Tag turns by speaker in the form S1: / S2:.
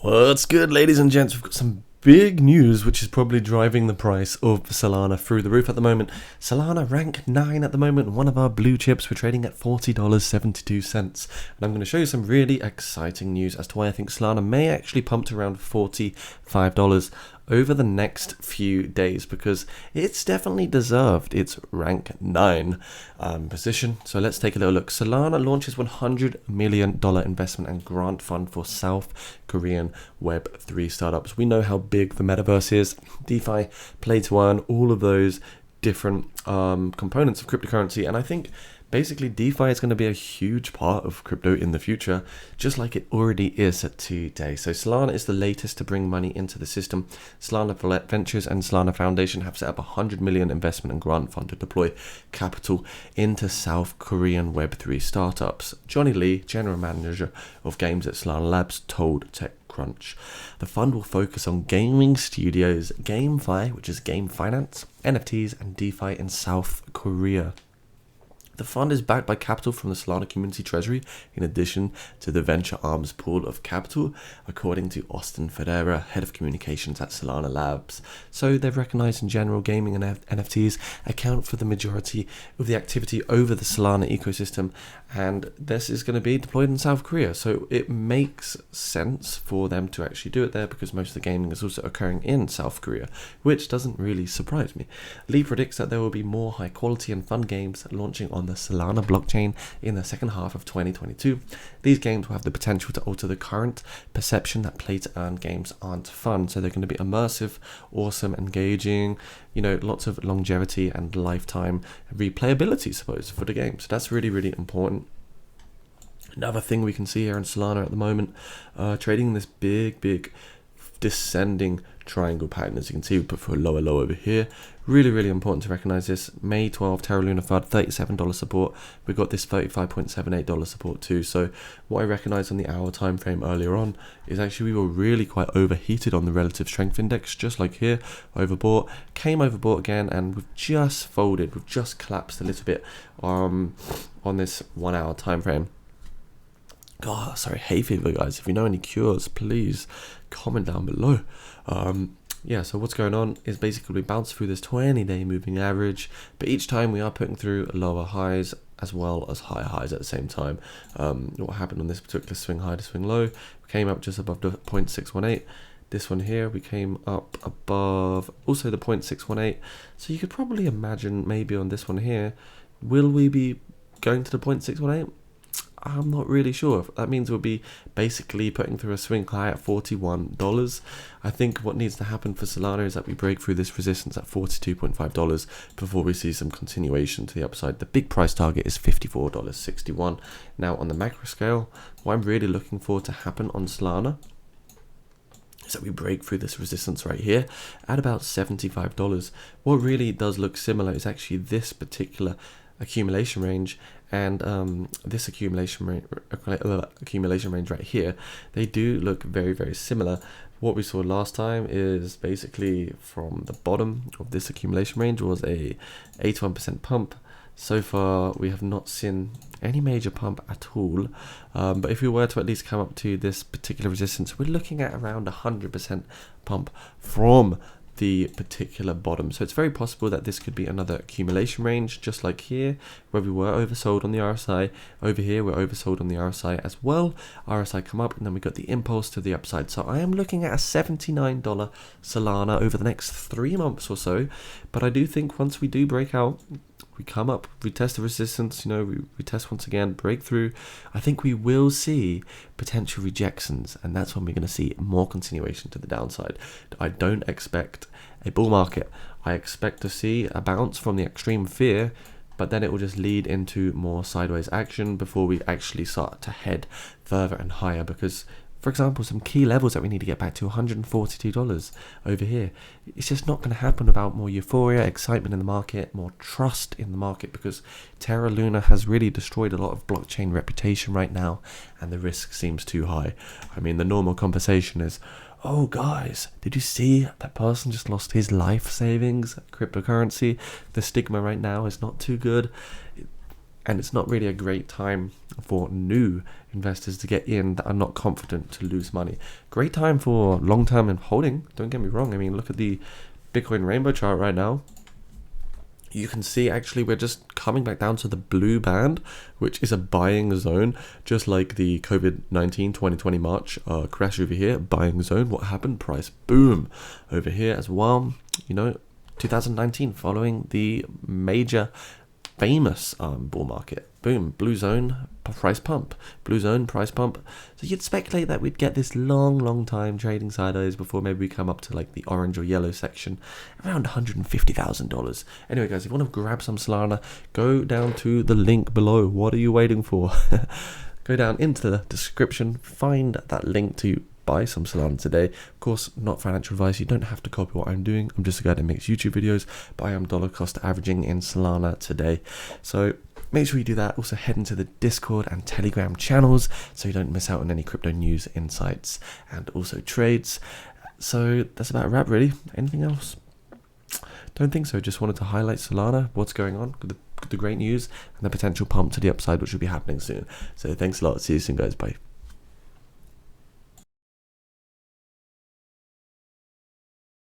S1: What's good, ladies and gents? We've got some big news, which is probably driving the price of Solana through the roof at the moment. Solana rank 9 at the moment, one of our blue chips. We're trading at $40.72. And I'm going to show you some really exciting news as to why I think Solana may actually pump to around $45 over the next few days, because it's definitely deserved its rank 9 position. So let's take a little look. Solana launches $100 million investment and grant fund for South Korean Web3 startups. We know how big the metaverse is, DeFi, play to earn, all of those different components of cryptocurrency. And I think basically DeFi is going to be a huge part of crypto in the future, just like it already is today. So Solana is the latest to bring money into the system. Solana Ventures and Solana Foundation have set up $100 million investment and grant fund to deploy capital into South Korean Web3 startups. Johnny Lee, general manager of games at Solana Labs, told TechCrunch. The fund will focus on gaming studios, GameFi, which is game finance, NFTs, and DeFi in South Korea. The fund is backed by capital from the Solana community treasury, in addition to the venture arms pool of capital, according to Austin Ferreira, head of communications at Solana Labs. So they've recognized in general gaming and NFTs account for the majority of the activity over the Solana ecosystem, and this is going to be deployed in South Korea. So it makes sense for them to actually do it there, because most of the gaming is also occurring in South Korea, which doesn't really surprise me. Lee predicts that there will be more high quality and fun games launching on the Solana blockchain in the second half of 2022. These games will have the potential to alter the current perception that play to earn games aren't fun. So they're going to be immersive, awesome, engaging, lots of longevity and lifetime replayability, I suppose, for the game. So that's really, really important. Another thing we can see here in Solana at the moment, trading this big descending triangle pattern. As you can see, we put for a lower low over here. Really, really important to recognize this. May 12, Terra Luna FUD, $37 support. We got this $35.78 support too. So what I recognized on the hour time frame earlier on is actually we were really quite overheated on the relative strength index, just like here. Overbought, came overbought again, and we've just folded. We've just collapsed a little bit on this 1 hour time frame. God, sorry, hay fever, guys. If you know any cures, please comment down below. So what's going on is basically we bounce through this 20-day moving average, but each time we are putting through lower highs as well as higher highs at the same time. What happened on this particular swing high to swing low, we came up just above the 0.618. This one here, we came up above also the 0.618. So you could probably imagine maybe on this one here, will we be going to the 0.618? I'm not really sure. That means we'll be basically putting through a swing high at $41. I think what needs to happen for Solana is that we break through this resistance at $42.5 before we see some continuation to the upside. The big price target is $54.61. Now on the macro scale, what I'm really looking for to happen on Solana is that we break through this resistance right here at about $75. What really does look similar is actually this particular accumulation range and this accumulation range right here. They do look very, very similar. What we saw last time is basically from the bottom of this accumulation range was a 81% pump. So far we have not seen any major pump at all, but if we were to at least come up to this particular resistance, we're looking at around 100% pump from the particular bottom. So it's very possible that this could be another accumulation range, just like here where we were oversold on the RSI. Over here we're oversold on the RSI as well. RSI come up and then we got the impulse to the upside. So I am looking at a $79 Solana over the next 3 months or so, but I do think once we do break out, we come up, we test the resistance, we test once again, breakthrough, I think we will see potential rejections, and that's when we're going to see more continuation to the downside. I don't expect a bull market. I expect to see a bounce from the extreme fear, but then it will just lead into more sideways action before we actually start to head further and higher, because for example, some key levels that we need to get back to, $142 over here. It's just not going to happen without more euphoria, excitement in the market, more trust in the market, because Terra Luna has really destroyed a lot of blockchain reputation right now, and the risk seems too high. I mean, the normal conversation is, oh guys, did you see that person just lost his life savings cryptocurrency? The stigma right now is not too good. and it's not really a great time for new investors to get in that are not confident to lose money. Great time for long-term and holding, don't get me wrong. I mean, look at the Bitcoin rainbow chart right now. You can see actually we're just coming back down to the blue band, which is a buying zone, just like the COVID-19 2020 March crash over here, buying zone. What happened? Price boom over here as well. 2019 following the major famous bull market. Boom, blue zone, price pump, blue zone, price pump. So you'd speculate that we'd get this long time trading sideways before maybe we come up to like the orange or yellow section, around $150,000. Anyway, guys, if you want to grab some Solana, go down to the link below. What are you waiting for? Go down into the description, find that link to buy some Solana today. Of course, not financial advice. You don't have to copy what I'm doing. I'm just a guy that makes YouTube videos, but I am dollar cost averaging in Solana today. So make sure you do that. Also head into the Discord and Telegram channels so you don't miss out on any crypto news, insights, and also trades. So that's about a wrap, really. Anything else? Don't think so. Just wanted to highlight Solana, what's going on, the great news, and the potential pump to the upside, which will be happening soon. So thanks a lot. See you soon, guys. Bye.